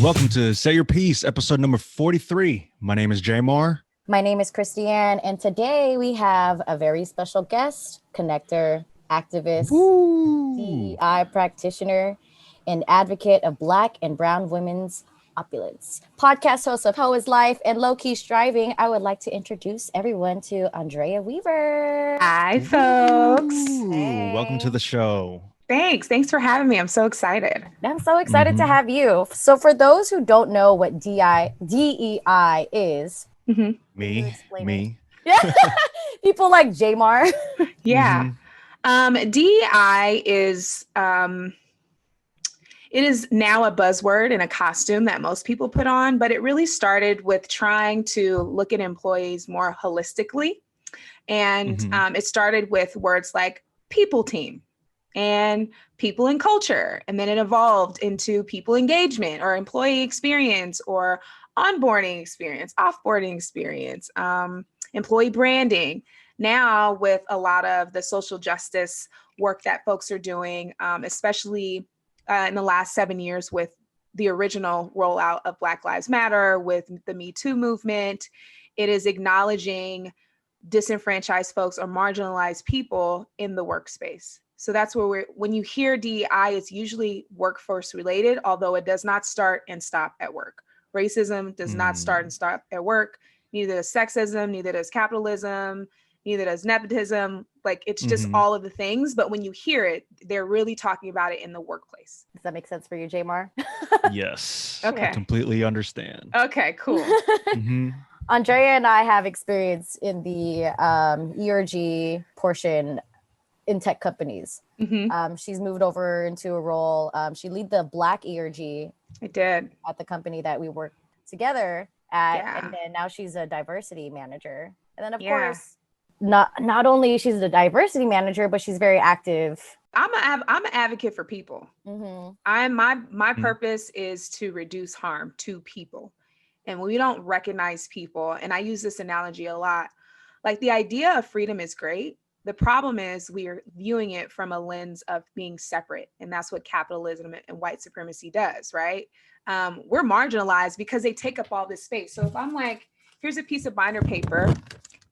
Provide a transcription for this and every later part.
Welcome to Say Your Piece, episode number 43. My name is Jamar. My name is Christiane, and today we have a very special guest, connector, activist, DEI practitioner, and advocate of Black and Brown women's opulence. Podcast host of HeauxisLife and Lowkey Striving. I would like to introduce everyone to Andrea Weaver. Hi, folks. Hey. Welcome to the show. Thanks for having me. I'm so excited. I'm so excited to have you. So for those who don't know what DEI is, Me. Yeah. People like Jamar. Yeah. DEI is it is now a buzzword and a costume that most people put on, but it really started with trying to look at employees more holistically. And it started with words like people team and people and culture. And then it evolved into people engagement or employee experience or onboarding experience, offboarding experience, employee branding. Now with a lot of the social justice work that folks are doing, especially in the last 7 years with the original rollout of Black Lives Matter, with the Me Too movement, it is acknowledging disenfranchised folks or marginalized people in the workspace. So that's where when you hear DEI, it's usually workforce related, although it does not start and stop at work. Racism does not start and stop at work. Neither does sexism, neither does capitalism, neither does nepotism. Like it's just all of the things. But when you hear it, they're really talking about it in the workplace. Does that make sense for you, Jamar? Yes. Okay. I completely understand. Okay, cool. Andrea and I have experience in the ERG portion in tech companies. She's moved over into a role. She lead the Black ERG. I did. At the company that we worked together at, and then now she's a diversity manager. And then of course, not only she's a diversity manager, but she's very active. I'm an advocate for people. My purpose is to reduce harm to people. And when we don't recognize people, and I use this analogy a lot, like the idea of freedom is great. The problem is we are viewing it from a lens of being separate. And that's what capitalism and white supremacy does, right? We're marginalized because they take up all this space. So if I'm like, here's a piece of binder paper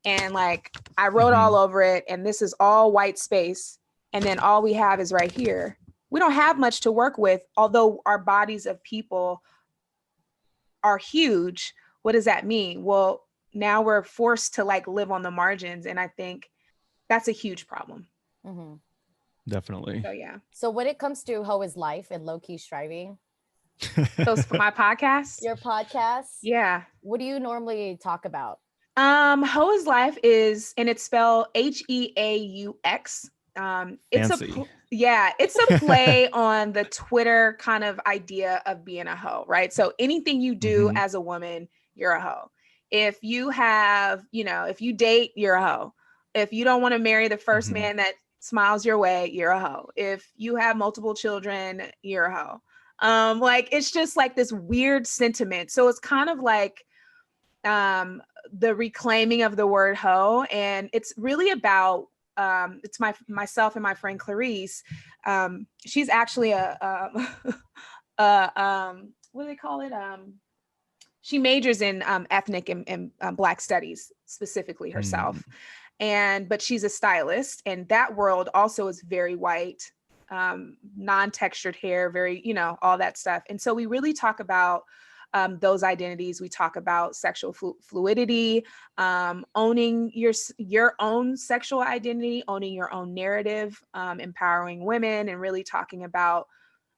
and like I wrote all over it and this is all white space. And then all we have is right here. We don't have much to work with, although our bodies of people are huge. What does that mean? Well, now we're forced to like live on the margins. And I think that's a huge problem. Definitely. So, yeah. So when it comes to HeauxisLife and Lowkey Striving. Those for my podcast? Your podcast? Yeah. What do you normally talk about? HeauxisLife is, and it's spelled HEAUX. It's a play on the Twitter kind of idea of being a hoe, right? So anything you do as a woman, you're a hoe. If you have, if you date, you're a hoe. If you don't want to marry the first man that smiles your way, you're a hoe. If you have multiple children, you're a hoe. Like it's just like this weird sentiment. So it's kind of like the reclaiming of the word hoe, and it's really about it's myself and my friend Clarice. She's actually what do they call it? She majors in ethnic and Black studies, specifically herself. But she's a stylist, and that world also is very white, non-textured hair, very, all that stuff. And so we really talk about those identities. We talk about sexual fluidity, owning your own sexual identity, owning your own narrative, empowering women, and really talking about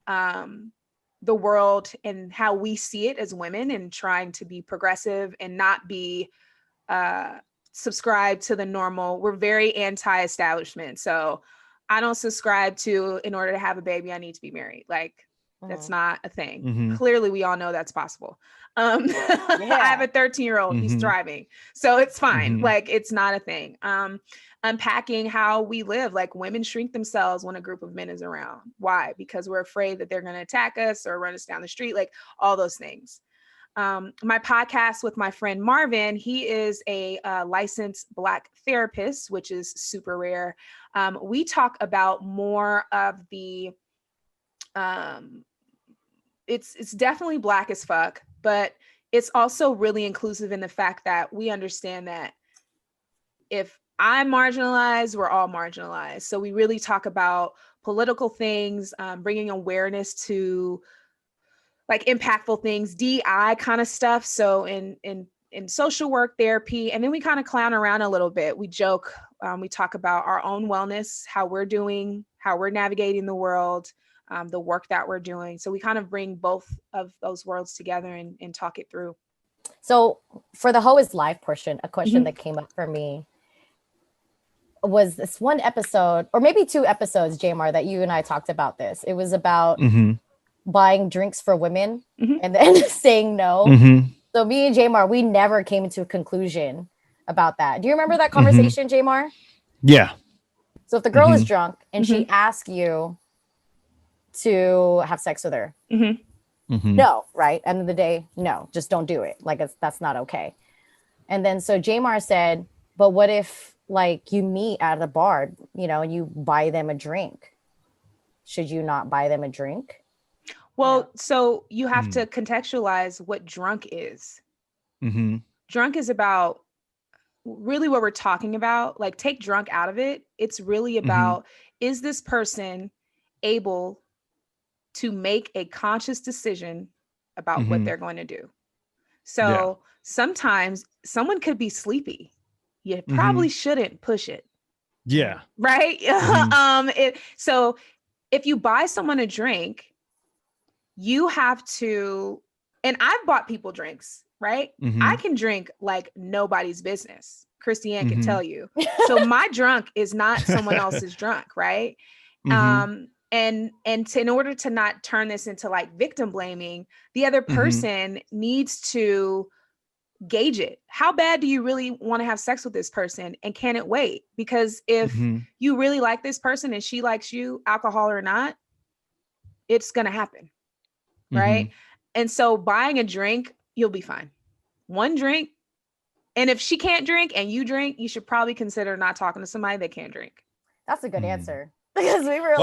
the world and how we see it as women, and trying to be progressive and not be subscribe to the normal. We're very anti-establishment. So I don't subscribe to, in order to have a baby, I need to be married. Like that's not a thing. Clearly, we all know that's possible. I have a 13-year-old, he's thriving. So it's fine. Like it's not a thing. Unpacking how we live, like women shrink themselves when a group of men is around. Why? Because we're afraid that they're going to attack us or run us down the street, like all those things. My podcast with my friend Marvin, he is a licensed Black therapist, which is super rare. We talk about more of the it's definitely Black as fuck, but it's also really inclusive in the fact that we understand that if I'm marginalized, we're all marginalized. So we really talk about political things, bringing awareness to like impactful things, DEI kind of stuff. So in social work, therapy, and then we kind of clown around a little bit. We joke, we talk about our own wellness, how we're doing, how we're navigating the world, the work that we're doing. So we kind of bring both of those worlds together and talk it through. So for the HeauxisLife portion, a question that came up for me was this one episode, or maybe 2 episodes, Jamar, that you and I talked about this. It was about buying drinks for women and then saying no. So me and Jamar, we never came to a conclusion about that. Do you remember that conversation, Jamar? Yeah. So if the girl is drunk and she asks you to have sex with her, no, right? End of the day, no, just don't do it. Like that's not okay. And then so Jamar said, but what if like you meet at a bar, and you buy them a drink? Should you not buy them a drink? Well, so you have to contextualize what drunk is. Drunk is about really what we're talking about. Like take drunk out of it. It's really about, is this person able to make a conscious decision about what they're going to do? So sometimes someone could be sleepy. You probably shouldn't push it. Yeah. Right. So if you buy someone a drink, you have to, and I've bought people drinks, right? I can drink like nobody's business. Christiane can tell you. So my drunk is not someone else's drunk, right? And in order to not turn this into like victim blaming, the other person needs to gauge it. How bad do you really want to have sex with this person? And can it wait? Because if you really like this person and she likes you, alcohol or not, it's going to happen. Right. And so buying a drink, you'll be fine. One drink. And if she can't drink and you drink, you should probably consider not talking to somebody that can't drink. That's a good answer. Because we were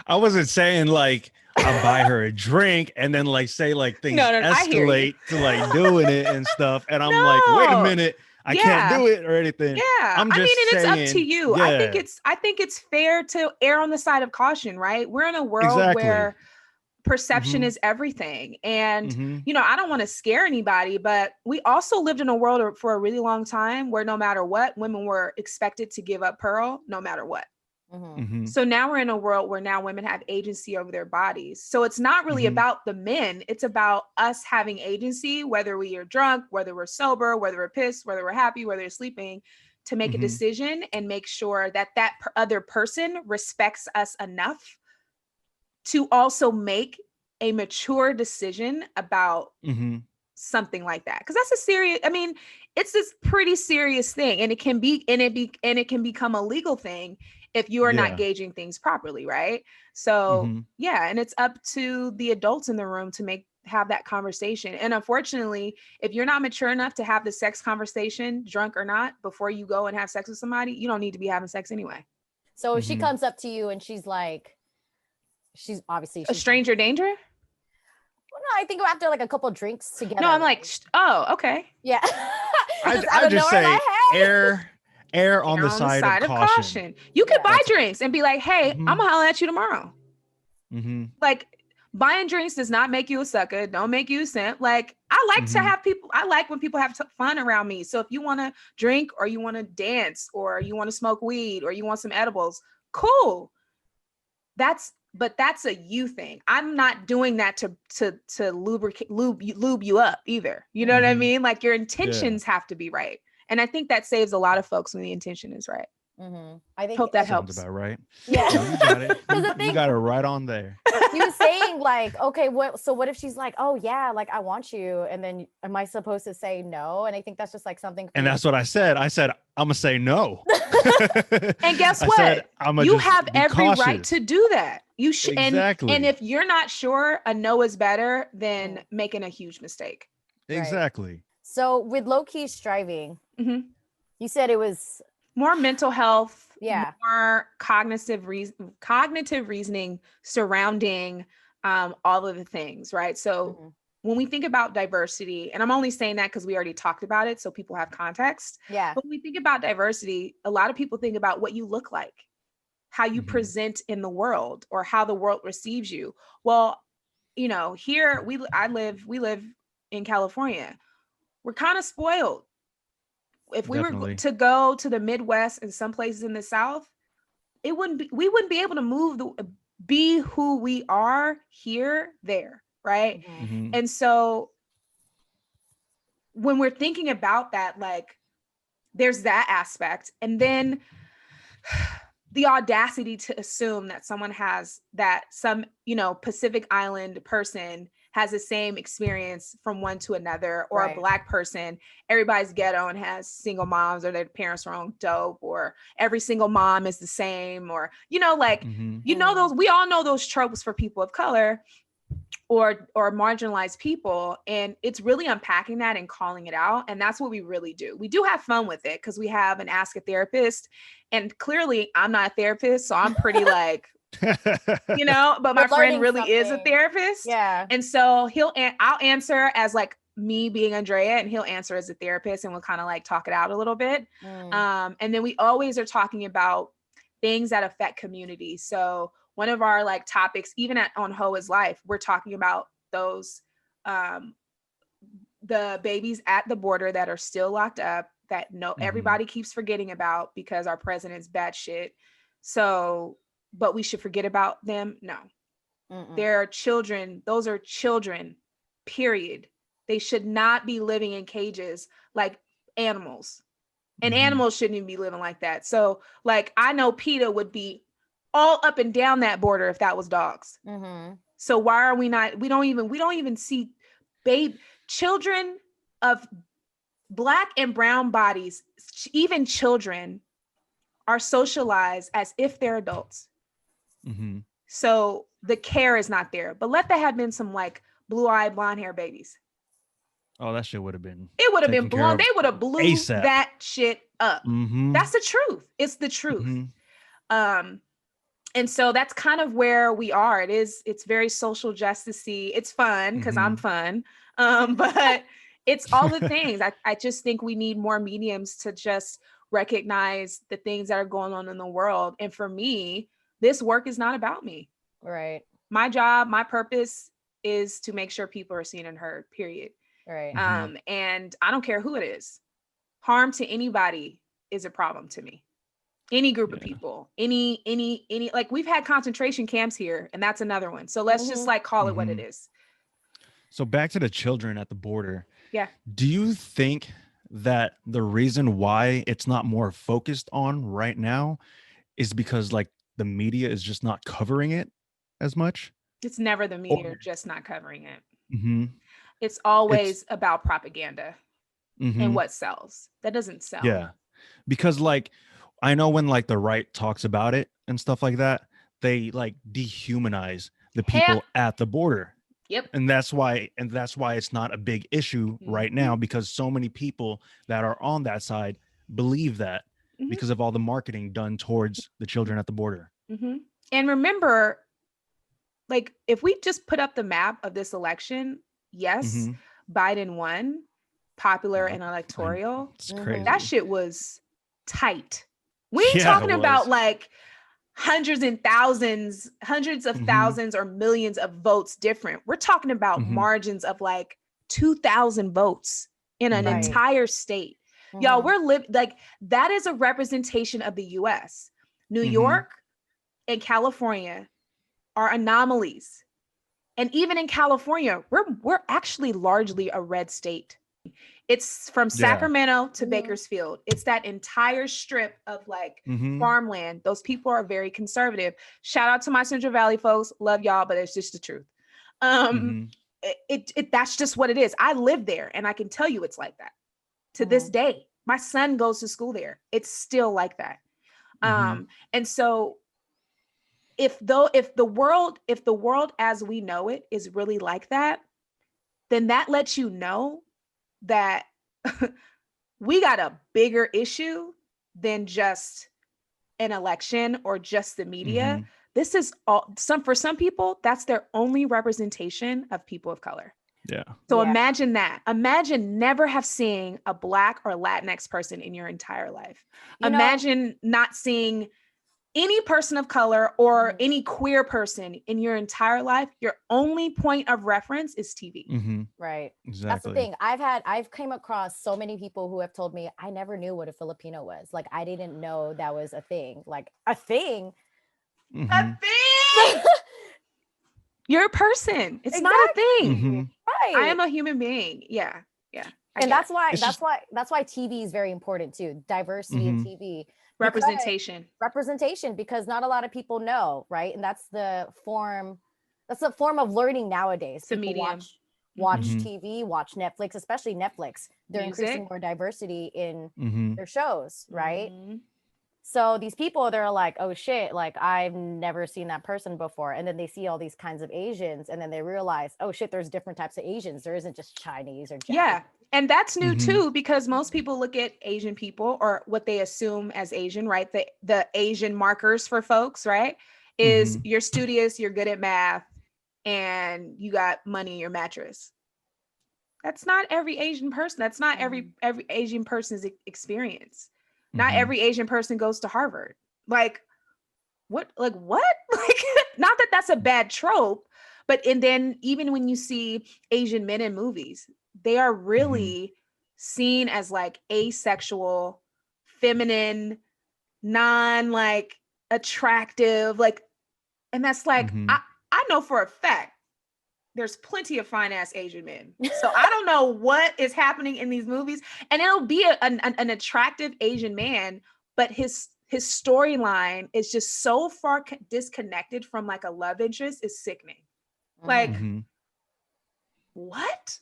I wasn't saying like I'll buy her a drink and then like say like things escalate to like doing it and stuff. And I'm like, wait a minute, I can't do it or anything. Yeah. I'm just it's saying, up to you. Yeah. I think it's fair to err on the side of caution, right? We're in a world where perception is everything. And, I don't want to scare anybody, but we also lived in a world for a really long time where no matter what, women were expected to give up pearl, no matter what. So now we're in a world where now women have agency over their bodies. So it's not really about the men. It's about us having agency, whether we are drunk, whether we're sober, whether we're pissed, whether we're happy, whether we're sleeping, to make a decision and make sure that other person respects us enough to also make a mature decision about something like that. Cause that's it's this pretty serious thing, and it can become a legal thing if you are not gauging things properly. Right. So and it's up to the adults in the room to have that conversation. And unfortunately, if you're not mature enough to have the sex conversation, drunk or not, before you go and have sex with somebody, you don't need to be having sex anyway. So if she comes up to you and she's like, she's a stranger danger. Well, no, I think after like a couple drinks together. No, I'm like, oh, okay. Yeah. I just say err on the side of caution. You could buy drinks and be like, hey, I'm gonna holler at you tomorrow. Like buying drinks does not make you a sucker. Don't make you a simp. Like I like to have people. I like when people have fun around me. So if you want to drink or you want to dance or you want to smoke weed or you want some edibles, cool. But that's a you thing. I'm not doing that to lube you up either. You know what I mean? Like your intentions have to be right. And I think that saves a lot of folks when the intention is right. I hope that helps. Sounds about right. Yeah. So you got it. You got it right on there. He was saying like, okay, what if she's like, oh yeah, like I want you. And then am I supposed to say no? And I think that's just like something. And that's what I said. I said, I'm going to say no. And guess what? You have every right to do that. You should. Exactly. And if you're not sure, a no is better than making a huge mistake. Exactly. Right. So with Lowkey striving, you said it was more mental health, more cognitive reasoning surrounding all of the things, right? So when we think about diversity, and I'm only saying that because we already talked about it, so people have context. Yeah. But when we think about diversity, a lot of people think about what you look like, how you present in the world, or how the world receives you. Well, you know, here we live in California. We're kind of spoiled. If we were to go to the Midwest and some places in the South, we wouldn't be able to be who we are here, there, right? And so when we're thinking about that, like, there's that aspect. And then the audacity to assume that some, you know, Pacific Island person has the same experience from one to another, or a Black person, everybody's ghetto and has single moms, or their parents are on dope, or every single mom is the same, or, you know, like, you know, we all know those tropes for people of color or marginalized people. And it's really unpacking that and calling it out. And that's what we really do. We do have fun with it because we have an Ask a Therapist. And clearly I'm not a therapist, so I'm pretty like, you know, but my friend really is a therapist. Yeah. And so I'll answer as like me being Andrea, and he'll answer as a therapist, and we'll kind of like talk it out a little bit. And then we always are talking about things that affect community. So one of our like topics, even on HeauxisLife, we're talking about those, the babies at the border that are still locked up, that everybody keeps forgetting about because our president's bad shit. So, but we should forget about them? No. They're children. Those are children, period. They should not be living in cages like animals. And animals shouldn't even be living like that. So like, I know PETA would be all up and down that border if that was dogs. So why are we not, we don't even see children of Black and brown bodies, even children, are socialized as if they're adults. So the care is not there. But let there have been some like blue-eyed, blonde hair babies. Oh, that shit would have been. It would have been blown. They would have blew ASAP. that shit up. That's the truth. It's the truth. And so that's kind of where we are. It's very social justice-y. It's fun because I'm fun. But it's all the things. I just think we need more mediums to just recognize the things that are going on in the world. And for me, this work is not about me. Right. My job, my purpose is to make sure people are seen and heard, period. Right. And I don't care who it is. Harm to anybody is a problem to me. Any group of people, any, like we've had concentration camps here, and that's another one. So let's just like call it what it is. So back to the children at the border. Yeah. Do you think that the reason why it's not more focused on right now is because like the media is just not covering it as much? It's never the media just not covering it. It's always about propaganda and what sells. That doesn't sell. Yeah. Because like, I know when like the right talks about it and stuff like that, they like dehumanize the people at the border. Yep. And that's why it's not a big issue right now, because so many people that are on that side believe that because of all the marketing done towards the children at the border. And remember, like, if we just put up the map of this election, yes, Biden won, popular and electoral. It's crazy. That shit was tight. We ain't talking about like hundreds of thousands or millions of votes different. We're talking about margins of like 2,000 votes in an entire state. Y'all, like, that is a representation of the US. New York and California are anomalies. And even in California, we're actually largely a red state. It's from Sacramento to Bakersfield. It's that entire strip of like farmland. Those people are very conservative. Shout out to my Central Valley folks. Love y'all, but it's just the truth. That's just what it is. I live there and I can tell you it's like that to this day. My son goes to school there. It's still like that. And so if the world as we know it is really like that, then that lets you know that we got a bigger issue than just an election or just the media, this is all for some people, that's their only representation of people of color. Yeah. So imagine that. Imagine never have seen a Black or Latinx person in your entire life. Imagine not seeing any person of color or any queer person in your entire life. Your only point of reference is TV. Right. Exactly. That's the thing. I've came across so many people who have told me, I never knew what a Filipino was. Like, I didn't know that was a thing. Like, a thing. A thing. You're a person. It's not a thing. Right. I am a human being. Yeah. And that's why TV is very important too. Diversity in TV. Representation, because not a lot of people know, right? And that's the form of learning nowadays. It's a medium. Watch TV, watch Netflix, especially Netflix. They're increasing more diversity in their shows, right? So these people, they're like, oh shit, like I've never seen that person before. And then they see all these kinds of Asians, and then they realize, oh shit, there's different types of Asians. There isn't just Chinese or Japanese. Yeah. And that's new too, because most people look at Asian people, or what they assume as Asian, right? The Asian markers for folks, right? Is you're studious, you're good at math, and you got money in your mattress. That's not every Asian person. That's not every Asian person's experience. Not every Asian person goes to Harvard. Like, what? Like, not that that's a bad trope, but, and then even when you see Asian men in movies, they are really seen as like asexual, feminine, like attractive, like, and that's like, I know for a fact there's plenty of fine ass Asian men. So I don't know what is happening in these movies, and it'll be an attractive Asian man, but his storyline is just so far disconnected from like a love interest is sickening. Like, what?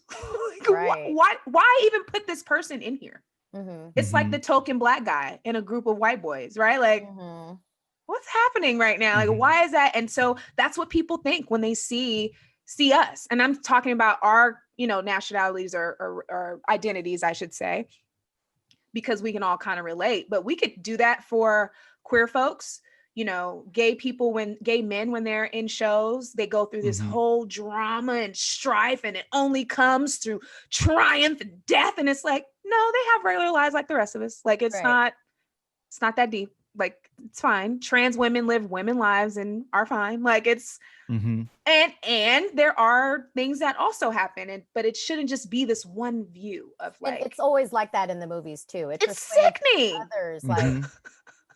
Like, why even put this person in here? It's like the token Black guy in a group of white boys, right? Like, what's happening right now? Like, why is that? And so that's what people think when they see us. And I'm talking about our, nationalities or identities, I should say, because we can all kind of relate. But we could do that for queer folks, gay men, when they're in shows, they go through this whole drama and strife, and it only comes through triumph and death. And it's like, no, they have regular lives like the rest of us. Like, it's not that deep. Like, it's fine. Trans women live women lives and are fine. Like, it's, and there are things that also happen, but it shouldn't just be this one view of like, and it's always like that in the movies too. It's sickening. Others,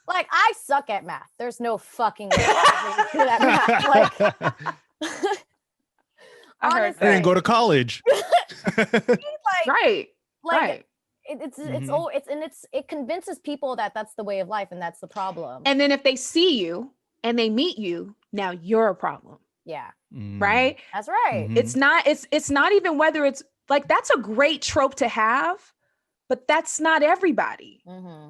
like I suck at math. There's no fucking way I can do that math. Like, I didn't go to college. Right. It convinces people that that's the way of life, and that's the problem. And then if they see you and they meet you, now you're a problem. Yeah. Right. That's right. It's not even whether it's like, that's a great trope to have, but that's not everybody.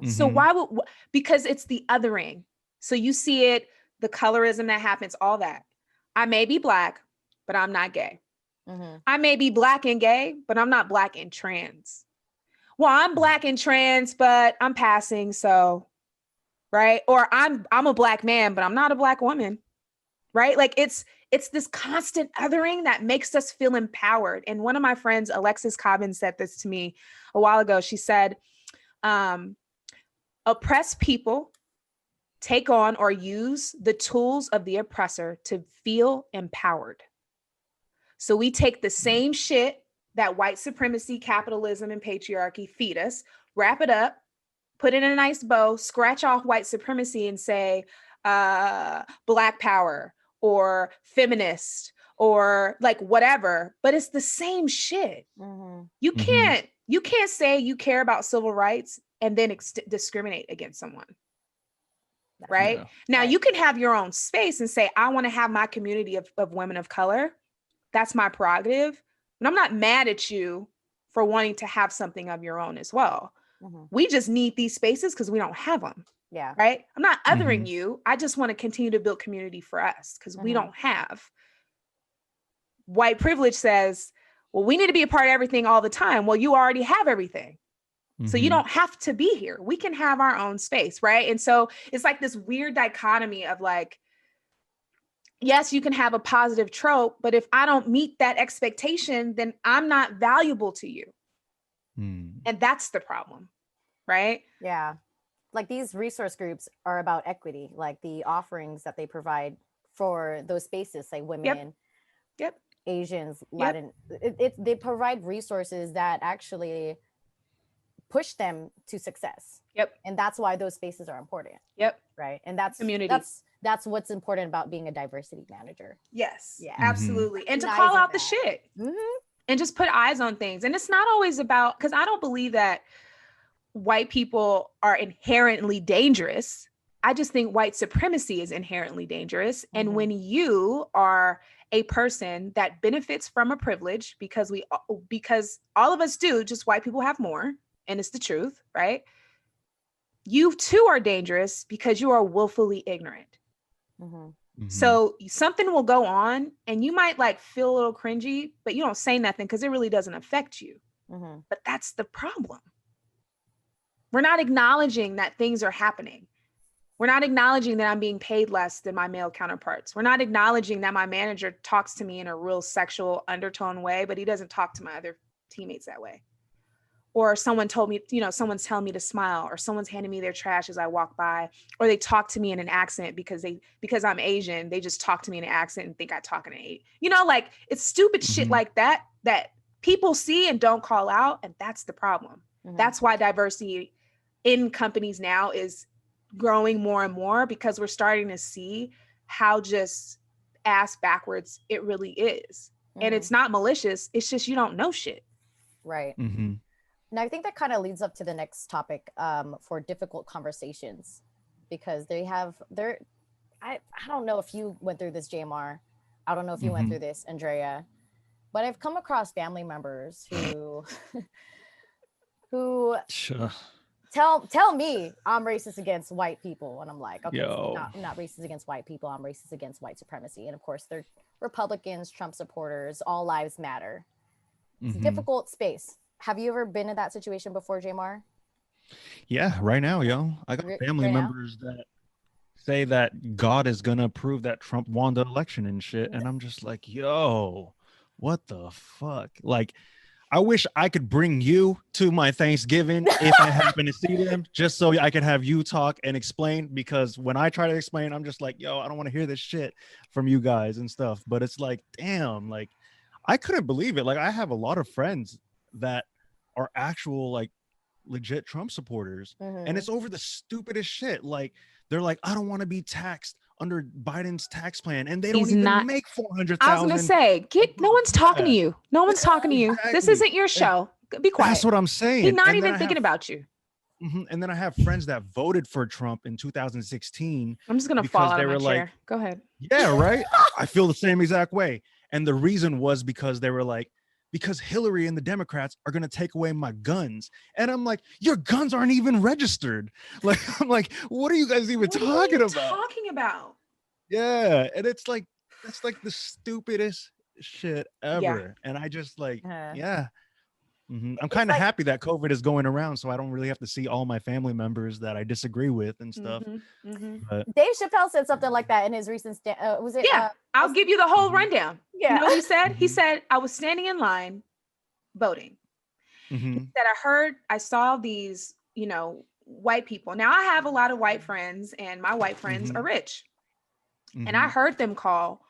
So because it's the othering. So you see it, the colorism that happens, all that. I may be Black, but I'm not gay. I may be Black and gay, but I'm not Black and trans. Well, I'm Black and trans, but I'm passing. So, right. Or I'm a Black man, but I'm not a Black woman. Right. Like, it's this constant othering that makes us feel empowered. And one of my friends, Alexis Cobbin, said this to me a while ago. She said, oppressed people take on or use the tools of the oppressor to feel empowered. So we take the same shit that white supremacy, capitalism, and patriarchy feed us, wrap it up, put it in a nice bow, scratch off white supremacy and say, Black power, or feminist, or like whatever, but it's the same shit. You can't say you care about civil rights and then discriminate against someone. Right? Yeah. Now you can have your own space and say, I want to have my community of women of color. That's my prerogative. And I'm not mad at you for wanting to have something of your own as well. We just need these spaces because we don't have them. Yeah. Right. I'm not othering you. I just want to continue to build community for us because we don't have. White privilege says, well, we need to be a part of everything all the time. Well, you already have everything. So you don't have to be here. We can have our own space, right? And so it's like this weird dichotomy of like, yes, you can have a positive trope, but if I don't meet that expectation, then I'm not valuable to you. And that's the problem, right? Yeah. Like these resource groups are about equity, like the offerings that they provide for those spaces, like women, Asians, Latin. They provide resources that actually push them to success. And that's why those spaces are important. Right. And that's community. That's what's important about being a diversity manager. Yes. Yeah. Absolutely. And to call out the shit and just put eyes on things. And it's not always about, because I don't believe that white people are inherently dangerous. I just think white supremacy is inherently dangerous. And when you are a person that benefits from a privilege, because all of us do, just white people have more, and it's the truth, right? You too are dangerous because you are willfully ignorant. So something will go on and you might like feel a little cringy, but you don't say nothing because it really doesn't affect you. But that's the problem. We're not acknowledging that things are happening. We're not acknowledging that I'm being paid less than my male counterparts. We're not acknowledging that my manager talks to me in a real sexual undertone way, but he doesn't talk to my other teammates that way. Or someone told me, someone's telling me to smile, or someone's handing me their trash as I walk by, or they talk to me in an accent because I'm Asian. They just talk to me in an accent and think I talk in an like it's stupid shit like that people see and don't call out. And that's the problem. That's why diversity in companies now is growing more and more, because we're starting to see how just ass backwards it really is. And it's not malicious. It's just, you don't know shit. Right. Now, I think that kind of leads up to the next topic for difficult conversations, because I don't know if you went through this, JMR. I don't know if you went through this, Andrea, but I've come across family members who tell me I'm racist against white people. And I'm like, okay, so I'm not racist against white people. I'm racist against white supremacy. And of course, they're Republicans, Trump supporters, all lives matter. It's a difficult space. Have you ever been in that situation before, Jamar? Yeah, right now, yo. I got family members that say that God is going to prove that Trump won the election and shit. And I'm just like, yo, what the fuck? Like, I wish I could bring you to my Thanksgiving if I happen to see them, just so I could have you talk and explain, because when I try to explain, I'm just like, yo, I don't want to hear this shit from you guys and stuff. But it's like, damn, like, I couldn't believe it. Like, I have a lot of friends that are actual, like, legit Trump supporters, and it's over the stupidest shit. Like, they're like, I don't want to be taxed under Biden's tax plan, and they don't even make 400,000. I was gonna say, no one's talking to you. No one's talking to you. Exactly. This isn't your show. Be quiet. That's what I'm saying. He's not even thinking about you. And then I have friends that voted for Trump in 2016. I'm just gonna fall out of my chair. Go ahead. Yeah, right. I feel the same exact way. And the reason was because they were like, because Hillary and the Democrats are going to take away my guns. And I'm like, your guns aren't even registered. Like, I'm like, what are you guys even talking about? Yeah. And it's like, that's like the stupidest shit ever. Yeah. And I just like, I'm kind of happy that COVID is going around, so I don't really have to see all my family members that I disagree with and stuff. But Dave Chappelle said something like that in his recent was it? Yeah, I'll give you the whole rundown. Yeah, you know what he said? He said, I was standing in line voting. He said, I saw these, white people. Now I have a lot of white friends, and my white friends are rich. And I heard them call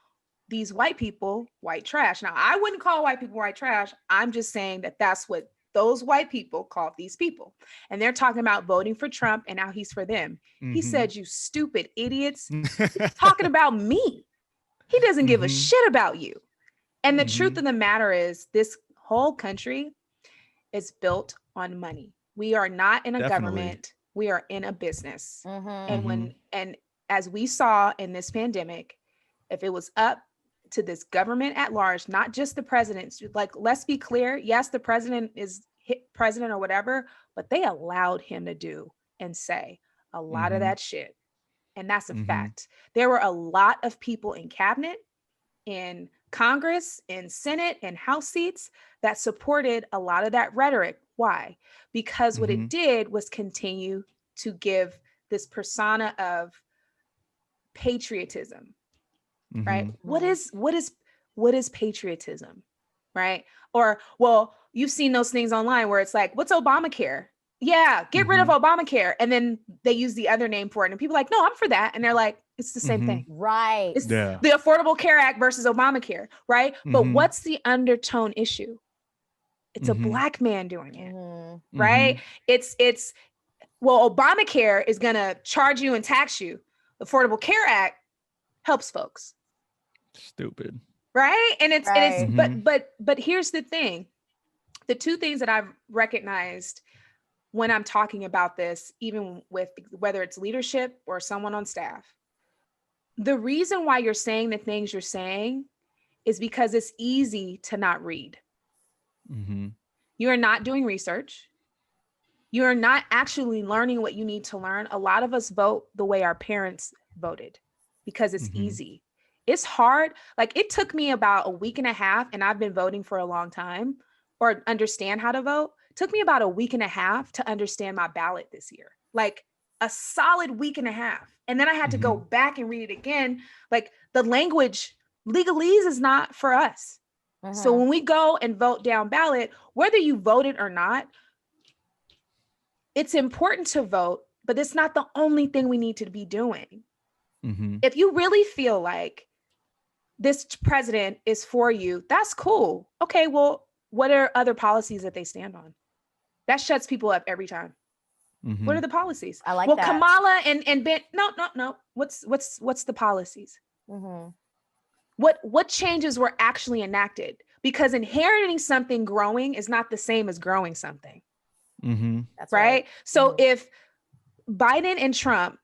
these white people white trash. Now, I wouldn't call white people white trash. I'm just saying that that's what those white people call these people. And they're talking about voting for Trump, and now he's for them. He said, you stupid idiots. He's talking about me. He doesn't give a shit about you. And the truth of the matter is, this whole country is built on money. We are not in a government. We are in a business. And as we saw in this pandemic, if it was up to this government at large, not just the president, like, let's be clear. Yes, the president is president or whatever, but they allowed him to do and say a lot of that shit. And that's a fact. There were a lot of people in cabinet, in Congress and Senate and House seats that supported a lot of that rhetoric. Why? Because what it did was continue to give this persona of patriotism, right? What is patriotism, right? Or, well, you've seen those things online where it's like, what's Obamacare? Yeah, get rid of Obamacare. And then they use the other name for it. And people are like, no, I'm for that. And they're like, it's the same thing. Right. It's the Affordable Care Act versus Obamacare, right? But what's the undertone issue? It's a Black man doing it, right? It's, well, Obamacare is going to charge you and tax you. Affordable Care Act helps folks. Stupid. Right. And it's but here's the thing. The two things that I've recognized when I'm talking about this, even with whether it's leadership or someone on staff, the reason why you're saying the things you're saying is because it's easy to not read. You are not doing research. You are not actually learning what you need to learn. A lot of us vote the way our parents voted because it's easy. It's hard. Like, it took me about a week and a half, and I've been voting for a long time, or understand how to vote. It took me about a week and a half to understand my ballot this year, like a solid week and a half. And then I had to go back and read it again. Like, the language, legalese is not for us. So when we go and vote down ballot, whether you voted or not, it's important to vote, but it's not the only thing we need to be doing. If you really feel like this president is for you, that's cool. Okay, well, what are other policies that they stand on? That shuts people up every time. What are the policies? I like that. Well, Kamala and Ben, no. What's the policies? What changes were actually enacted? Because inheriting something growing is not the same as growing something. That's right. So if Biden and Trump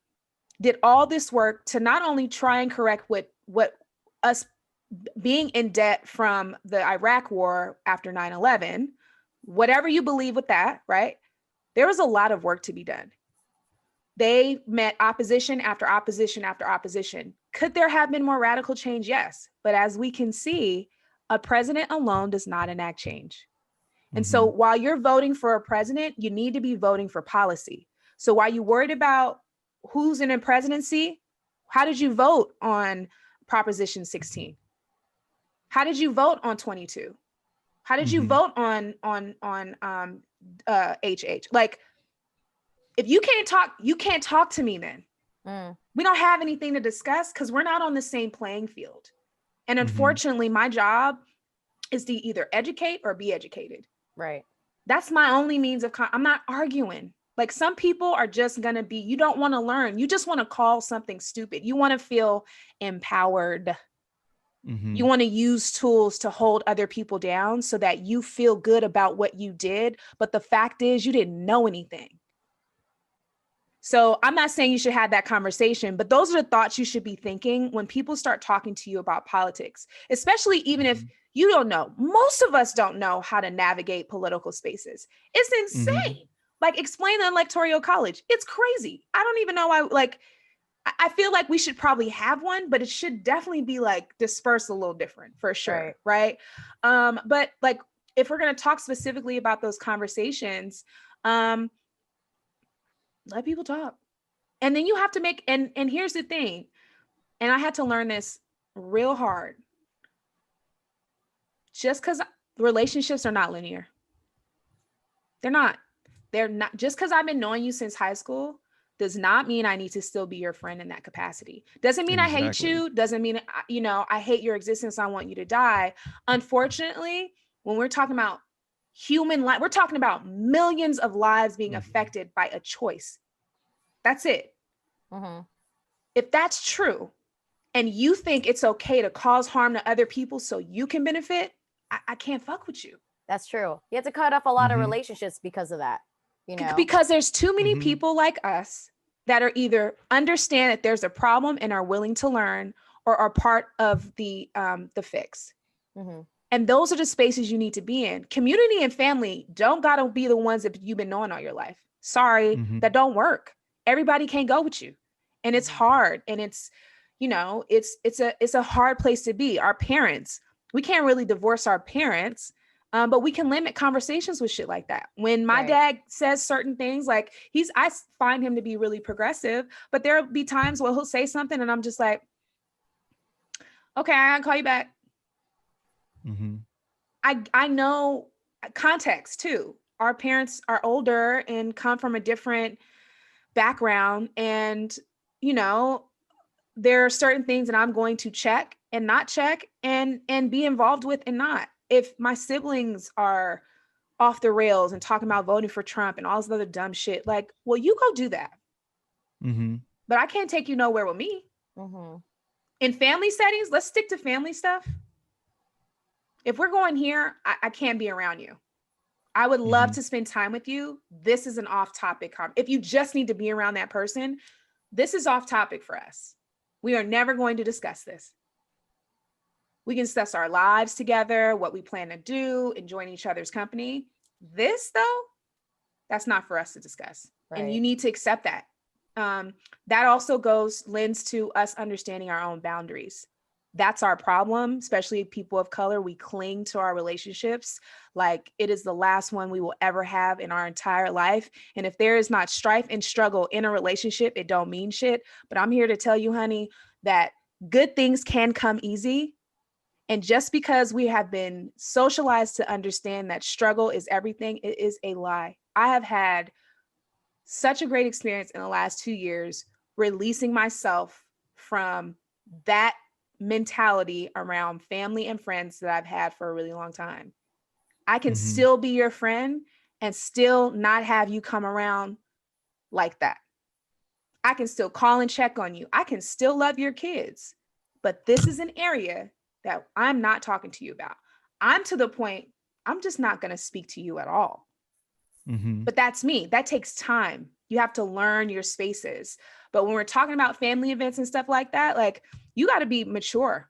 did all this work to not only try and correct what us being in debt from the Iraq war after 9/11, whatever you believe with that, right? There was a lot of work to be done. They met opposition after opposition after opposition. Could there have been more radical change? Yes. But as we can see, a president alone does not enact change. And so while you're voting for a president, you need to be voting for policy. So while you're worried about who's in a presidency, how did you vote on Proposition 16? How did you vote on 22? How did you vote on HH? Like, if you can't talk, you can't talk to me then. We don't have anything to discuss because we're not on the same playing field. And unfortunately, my job is to either educate or be educated. Right. That's my only means of, I'm not arguing. Like, some people are just going to be, you don't want to learn. You just want to call something stupid. You want to feel empowered. You want to use tools to hold other people down so that you feel good about what you did. But the fact is, you didn't know anything. So I'm not saying you should have that conversation, but those are the thoughts you should be thinking when people start talking to you about politics, especially even if you don't know. Most of us don't know how to navigate political spaces. It's insane. Like, explain the Electoral College. It's crazy. I don't even know why. Like, I feel like we should probably have one, but it should definitely be like dispersed a little different for sure. Right. But like, if we're going to talk specifically about those conversations, let people talk. And then you have to make, and here's the thing, and I had to learn this real hard. Just because relationships are not linear. They're not. Just because I've been knowing you since high school does not mean I need to still be your friend in that capacity. Doesn't mean I hate you. Doesn't mean, I hate your existence. I want you to die. Unfortunately, when we're talking about human life, we're talking about millions of lives being affected by a choice. That's it. If that's true, and you think it's okay to cause harm to other people so you can benefit, I can't fuck with you. That's true. You have to cut off a lot of relationships because of that. Because there's too many people like us that are either understand that there's a problem and are willing to learn, or are part of the fix. And those are the spaces you need to be in. Community and family don't gotta be the ones that you've been knowing all your life. Sorry, that don't work. Everybody can't go with you, and it's hard, and it's it's a hard place to be. Our parents, We can't really divorce our parents, but we can limit conversations with shit like that. When my dad says certain things, like I find him to be really progressive, but there'll be times where he'll say something and I'm just like, okay, I gotta call you back. Mm-hmm. I know context too. Our parents are older and come from a different background. And, you know, there are certain things that I'm going to check and not check and be involved with and not. If my siblings are off the rails and talking about voting for Trump and all this other dumb shit, like, well, you go do that. Mm-hmm. But I can't take you nowhere with me. Mm-hmm. In family settings, let's stick to family stuff. If we're going here, I can't be around you. I would love to spend time with you. This is an off-topic. If you just need to be around that person, this is off topic for us. We are never going to discuss this. We can discuss our lives together, what we plan to do, enjoying each other's company. This, though, that's not for us to discuss. Right. And you need to accept that. That also lends to us understanding our own boundaries. That's our problem, especially people of color. We cling to our relationships like it is the last one we will ever have in our entire life. And if there is not strife and struggle in a relationship, it don't mean shit. But I'm here to tell you, honey, that good things can come easy. And just because we have been socialized to understand that struggle is everything, it is a lie. I have had such a great experience in the last 2 years, releasing myself from that mentality around family and friends that I've had for a really long time. I can still be your friend and still not have you come around like that. I can still call and check on you. I can still love your kids, but this is an area that I'm not talking to you about. I'm to the point, I'm just not going to speak to you at all. But that's me. That takes time. You have to learn your spaces. But when we're talking about family events and stuff like that, like, you got to be mature.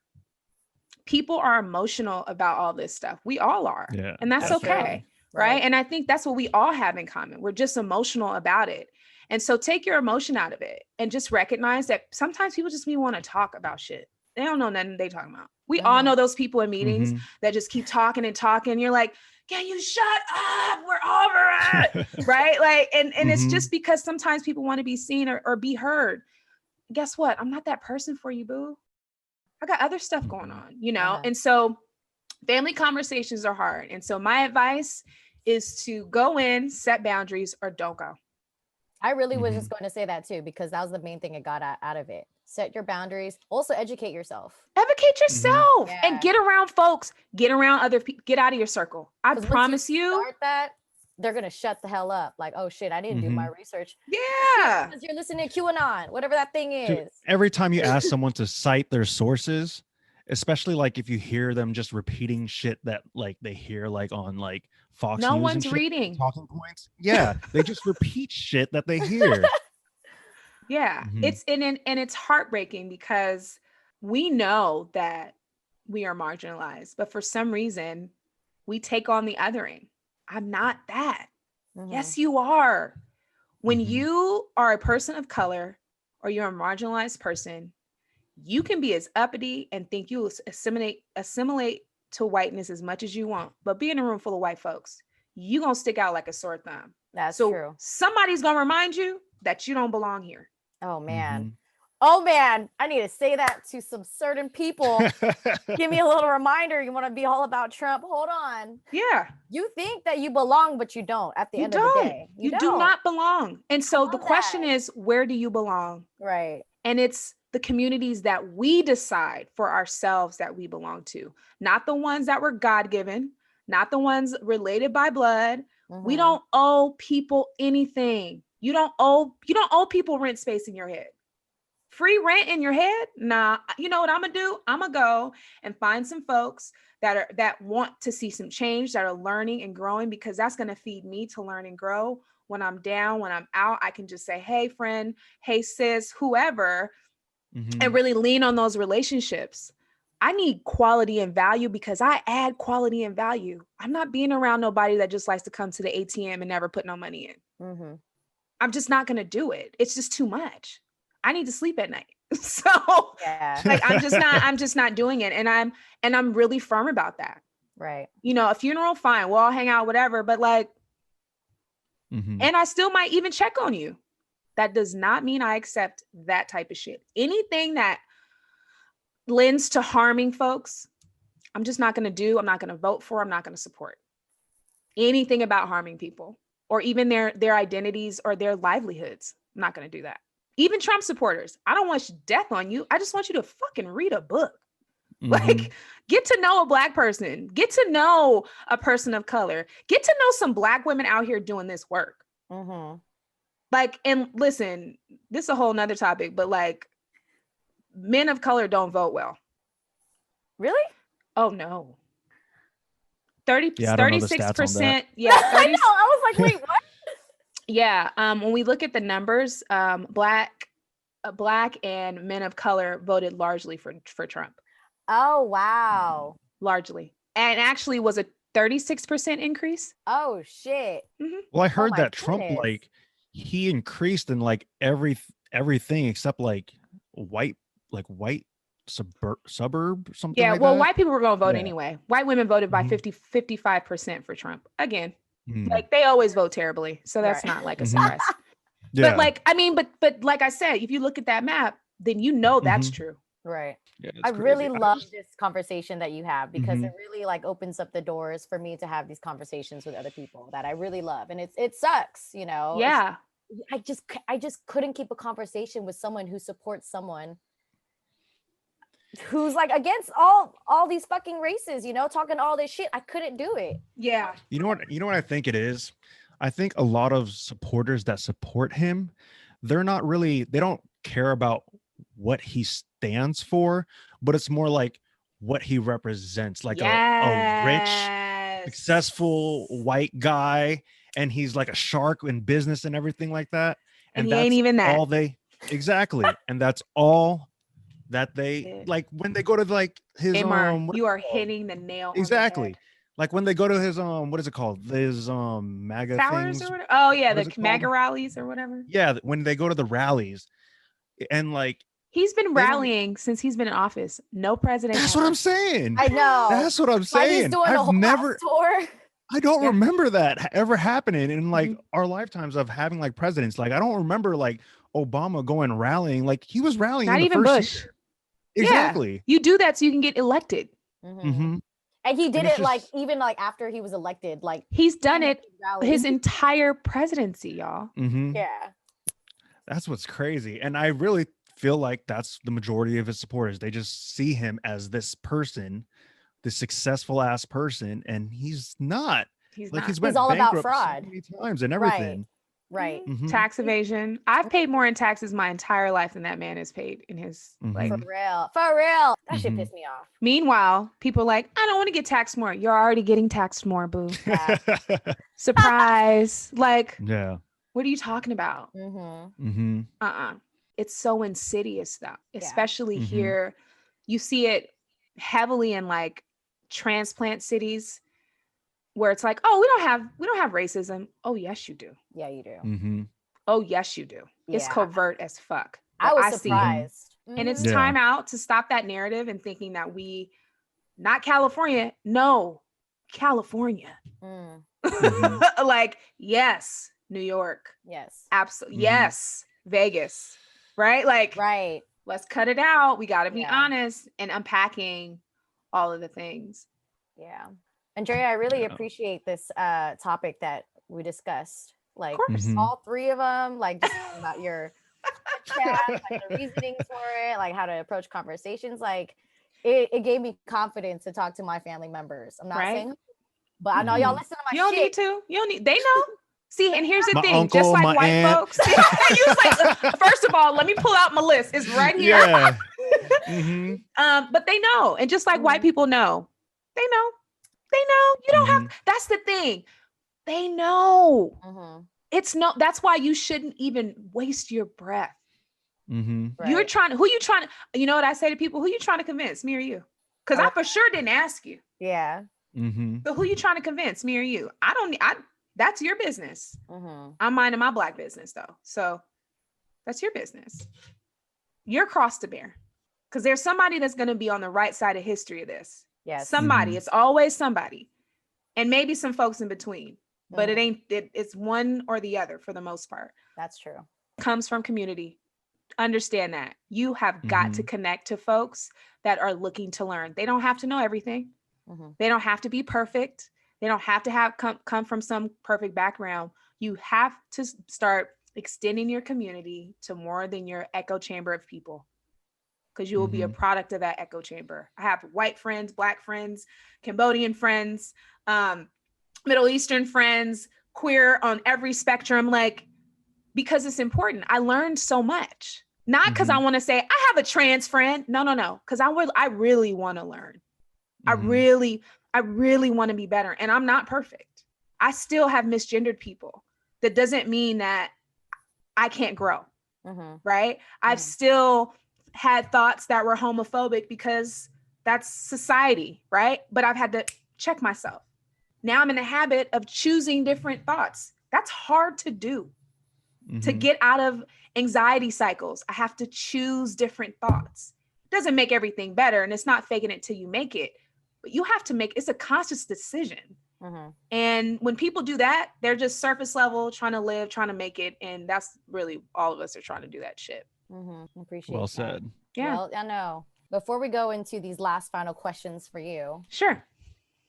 People are emotional about all this stuff. We all are. Yeah, and that's okay. Right. And I think that's what we all have in common. We're just emotional about it. And so take your emotion out of it and just recognize that sometimes people just want to talk about shit. They don't know nothing they talking about. We all know those people in meetings that just keep talking and talking. You're like, can you shut up? We're over it. Right. Like, and it's just because sometimes people want to be seen or be heard. Guess what? I'm not that person for you, boo. I got other stuff going on, you know? And so family conversations are hard. And so my advice is to go in, set boundaries, or don't go. I really was just going to say that too, because that was the main thing I got out of it. Set your boundaries. Also educate yourself. Educate yourself and get around folks. Get around other people. Get out of your circle. I promise you. Start that, they're going to shut the hell up. Like, oh shit, I didn't do my research. Yeah. Because you're listening to QAnon, whatever that thing is. Dude, every time you ask someone to cite their sources, especially like if you hear them just repeating shit that like they hear like on like Fox News. No one's and shit, reading talking points. Yeah. They just repeat shit that they hear. Yeah. It's and it's heartbreaking because we know that we are marginalized, but for some reason we take on the othering. I'm not that. Yes, you are. When you are a person of color or you're a marginalized person, you can be as uppity and think you assimilate to whiteness as much as you want, but be in a room full of white folks, you gonna stick out like a sore thumb. That's true. Somebody's gonna remind you that you don't belong here. Oh man. Oh man, I need to say that to some certain people. Give me a little reminder. You want to be all about Trump? Hold on. Yeah. You think that you belong, but you don't at the end of the day. You do not belong. And so the question is, where do you belong? Right. And it's the communities that we decide for ourselves that we belong to, not the ones that were God-given, not the ones related by blood. We don't owe people anything. You don't owe people rent space in your head. Free rent in your head? Nah. You know what I'm gonna do? I'm gonna go and find some folks that want to see some change, that are learning and growing, because that's gonna feed me to learn and grow. When I'm down, when I'm out, I can just say, hey friend, hey sis, whoever, and really lean on those relationships. I need quality and value because I add quality and value. I'm not being around nobody that just likes to come to the ATM and never put no money in. I'm just not gonna do it. It's just too much. I need to sleep at night. So like, I'm just not doing it. And I'm really firm about that. Right. You know, a funeral, fine. We'll all hang out, whatever. But like, and I still might even check on you. That does not mean I accept that type of shit. Anything that lends to harming folks, I'm just not going to do. I'm not going to vote for. I'm not going to support anything about harming people or even their identities or their livelihoods. I'm not going to do that. Even Trump supporters. I don't want death on you. I just want you to fucking read a book. Like, get to know a Black person, get to know a person of color, get to know some Black women out here doing this work. Like, and listen, this is a whole nother topic, but like, men of color don't vote well. Really? Oh no. 36%. Yeah. I know. I was like, wait, what? Yeah. When we look at the numbers, Black and men of color voted largely for Trump. Oh, wow. Largely. And actually was a 36% increase. Oh, shit. Well, I heard that Trump, like, he increased in like everything except like white suburb, something. Yeah, like well, that. white people were going to vote anyway. White women voted by 55% for Trump. Again, like, they always vote terribly. So that's not like a surprise. But like, I mean, but like I said, if you look at that map, then you know that's true. Right. Yeah, I really love this conversation that you have, because it really like opens up the doors for me to have these conversations with other people that I really love. And it sucks, you know. Yeah. I just couldn't keep a conversation with someone who supports someone who's like against all these fucking races, you know, talking all this shit. I couldn't do it. Yeah. You know what I think it is? I think a lot of supporters that support him, they don't care about what he stands for, but it's more like what he represents, like a rich, successful white guy, and he's like a shark in business and everything like that. And he ain't even that. Exactly. And that's all that they like when they go to like his you are hitting the nail exactly on the head. Like when they go to his what is it called, his MAGA Towers things, or whatever? Oh yeah, the MAGA rallies or whatever. Yeah, when they go to the rallies, and like he's been rallying since he's been in office. No president. That's what I'm saying. I know. That's what I'm saying. Like he's doing a whole house tour. I don't remember that ever happening in like our lifetimes of having like presidents. Like I don't remember like Obama going rallying. Like he was rallying. Not even Bush. Year. Exactly. Yeah. You do that so you can get elected. And he did it like even like after he was elected. Like he's done it his entire presidency, y'all. Yeah. That's what's crazy. And I really feel like that's the majority of his supporters. They just see him as this person, this successful ass person, and he's not. He's like not. He's all about fraud so many times and everything. Right. Tax evasion. I've paid more in taxes my entire life than that man has paid in his like for real. That shit pissed me off. Meanwhile, people are like, I don't want to get taxed more. You're already getting taxed more, boo. Yeah. Surprise. Like, yeah. What are you talking about? It's so insidious though, especially here. You see it heavily in like transplant cities where it's like, oh, we don't have racism. Oh yes, you do. Yeah, you do. Oh yes, you do. Yeah. It's covert as fuck. I was surprised. And it's time out to stop that narrative and thinking that not California, no, California. Like, yes, New York. Yes. Absolutely. Yes. Vegas. Right? Like, right. Let's cut it out. We got to be honest and unpacking all of the things. Yeah. Andrea, I really appreciate this topic that we discussed. Like all three of them, like just about your chat, like the reasonings for it, like how to approach conversations. Like it gave me confidence to talk to my family members. I'm not saying, but I know y'all listen to my shit. You don't need to. You don't need. They know. See, and here's the my thing. Uncle, just like white aunt. folks. You was like, first of all, let me pull out my list. It's right here. Yeah. But they know, and just like white people know, they know. They know. You don't have. That's the thing. They know. That's why you shouldn't even waste your breath. Right. Who you trying to, you know what I say to people? Who you trying to convince, me or you? Because I for sure didn't ask you. Yeah. But who you trying to convince, me or you? That's your business. I'm minding my Black business though. So that's your business. your cross to bear, because there's somebody that's going to be on the right side of history of this. Yes. Somebody. It's always somebody, and maybe some folks in between, but it's one or the other for the most part. That's true. Comes from community. Understand that you have got to connect to folks that are looking to learn. They don't have to know everything. They don't have to be perfect. They don't have to have come from some perfect background. You have to start extending your community to more than your echo chamber of people, because you will be a product of that echo chamber. I have white friends, Black friends, Cambodian friends, Middle Eastern friends, queer on every spectrum, like, because it's important. I learned so much, not because I want to say I have a trans friend. No. Because I really want to learn. I really want to be better. And I'm not perfect. I still have misgendered people. That doesn't mean that I can't grow. Right. I've still had thoughts that were homophobic because that's society. Right. But I've had to check myself. Now I'm in the habit of choosing different thoughts. That's hard to do. To get out of anxiety cycles, I have to choose different thoughts. It doesn't make everything better, and it's not faking it till you make it, but you have to it's a conscious decision. And when people do that, they're just surface level, trying to live, trying to make it. And that's really all of us are trying to do that shit. Appreciate well that. said. Yeah. Well, I know. Before we go into these last final questions for you, Sure.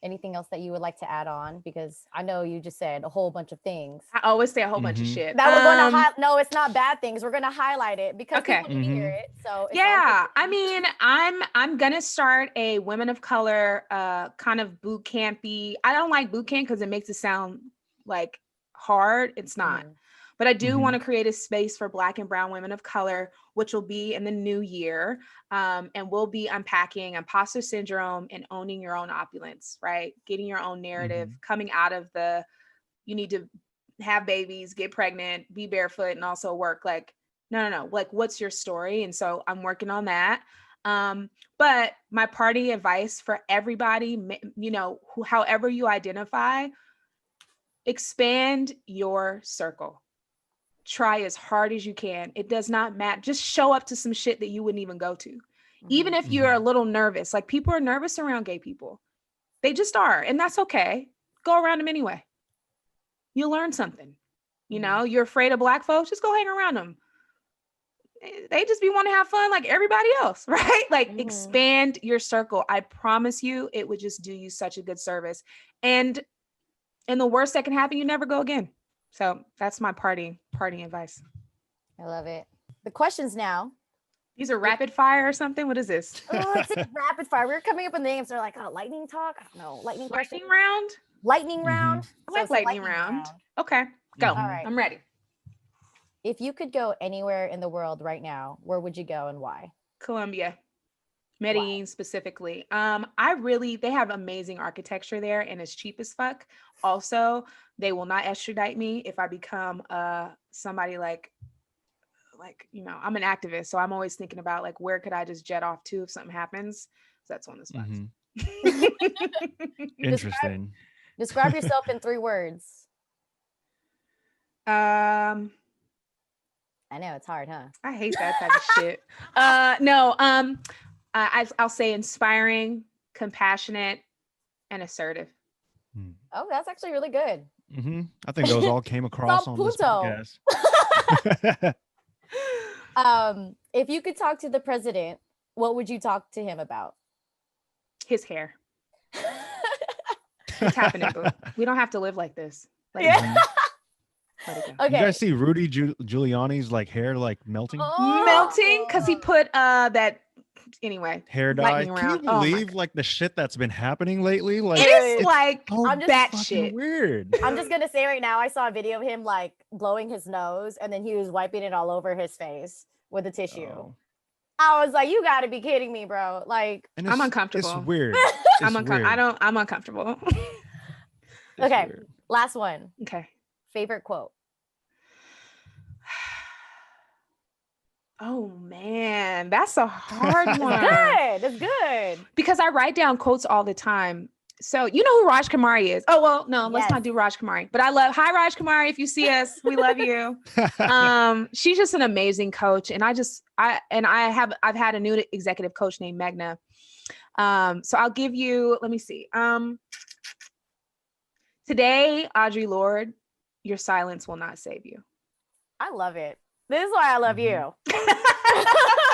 anything else that you would like to add on? Because I know you just said a whole bunch of things. I always say a whole bunch of shit. That we're going to no, it's not bad things. We're going to highlight it because people need to hear it. So yeah, I mean, I'm gonna start a women of color kind of boot campy. I don't like boot camp because it makes it sound like hard. It's not. But I do want to create a space for Black and brown women of color, which will be in the new year. And we'll be unpacking imposter syndrome and owning your own opulence, right? Getting your own narrative, coming out of you need to have babies, get pregnant, be barefoot, and also work. Like, no. Like, what's your story? And so I'm working on that. But my party advice for everybody, however you identify, expand your circle. Try as hard as you can. It does not matter. Just show up to some shit that you wouldn't even go to. Even if you're a little nervous, like people are nervous around gay people. They just are. And that's okay. Go around them anyway. You'll learn something. You're afraid of Black folks, just go hang around them. They just be wanting to have fun like everybody else, right? Like expand your circle. I promise you, it would just do you such a good service. And the worst that can happen, you never go again. So that's my party advice. I love it. The questions now. These are rapid fire or something? What is this? Oh, it's a rapid fire. We're coming up with names. They're like, lightning talk? I don't know. Lightning round? Lightning round? I like lightning round. Okay, go. All right. I'm ready. If you could go anywhere in the world right now, where would you go and why? Colombia. Medellin specifically. They have amazing architecture there and it's cheap as fuck. Also, they will not extradite me if I become somebody like I'm an activist. So I'm always thinking about like, where could I just jet off to if something happens? So that's one of the spots. Interesting. Describe yourself in 3 words. I know it's hard, huh? I hate that type of shit. I'll say inspiring, compassionate, and assertive. Oh, that's actually really good. I think those all came across on this podcast. If you could talk to the president, what would you talk to him about? His hair. It's happening, boo. We don't have to live like this. Okay. You guys see Rudy Giuliani's like hair like melting? Melting because he put that anyway hair dye. Can you believe like the shit that's been happening lately? Like it is like batshit weird. I'm just gonna say right now, I saw a video of him like blowing his nose and then he was wiping it all over his face with a tissue. I was like, you gotta be kidding me, bro. Like I'm uncomfortable. It's weird. I'm uncomfortable. Okay, weird. Last one. Okay. Favorite quote. Oh man, that's a hard one. It's good. It's good. Because I write down quotes all the time. So you know who Raj Kumari is? Oh, well, no, let's Yes. not do Raj Kumari. But hi Raj Kumari. If you see us, we love you. She's just an amazing coach. And I've had a new executive coach named Meghna. So I'll give you, let me see. Today, Audre Lorde, your silence will not save you. I love it. This is why I love you.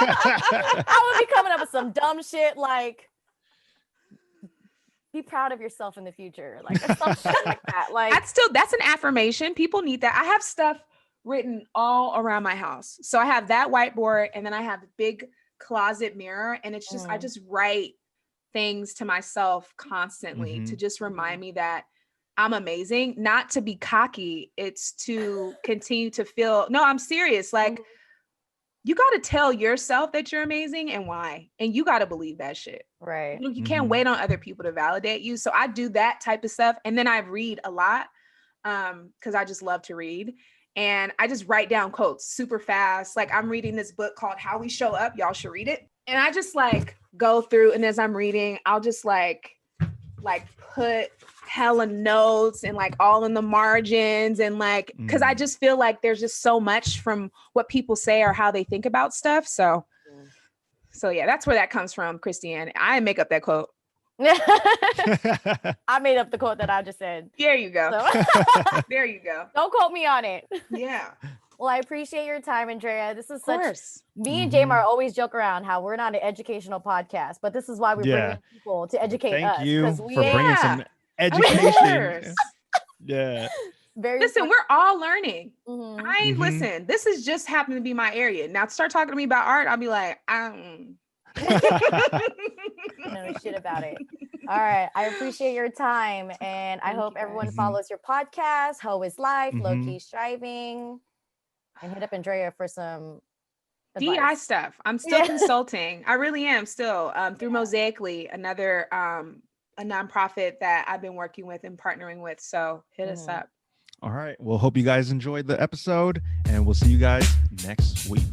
I would be coming up with some dumb shit like, be proud of yourself in the future. Like some shit like that. Like that's an affirmation. People need that. I have stuff written all around my house. So I have that whiteboard and then I have a big closet mirror. And it's just, I just write things to myself constantly to just remind me that I'm amazing, not to be cocky. It's to continue to feel, no, I'm serious. Like you got to tell yourself that you're amazing and why, and you got to believe that shit. Right. You can't wait on other people to validate you. So I do that type of stuff. And then I read a lot because I just love to read. And I just write down quotes super fast. Like I'm reading this book called How We Show Up. Y'all should read it. And I just like go through, and as I'm reading, I'll just like put hella notes and like all in the margins and like, cause I just feel like there's just so much from what people say or how they think about stuff. So yeah, that's where that comes from, Christiane. I didn't make up that quote. I made up the quote that I just said. There you go. So. There you go. Don't quote me on it. Yeah. Well, I appreciate your time, Andrea. This is of course. Me and Jamar always joke around how we're not an educational podcast, but this is why we bring in people to educate us. Thank you for we bringing some education. Yeah. Listen, we're all learning. Listen, this is just happened to be my area. Now start talking to me about art, I'll be like, I know shit about it. All right. I appreciate your time. And I hope everyone follows your podcast, HeauxisLife, Lowkey Striving, and hit up Andrea for some advice. DEI stuff. I'm still consulting. I really am still through Mosaically, another a nonprofit that I've been working with and partnering with. So hit us up. All right. Well, hope you guys enjoyed the episode, and we'll see you guys next week.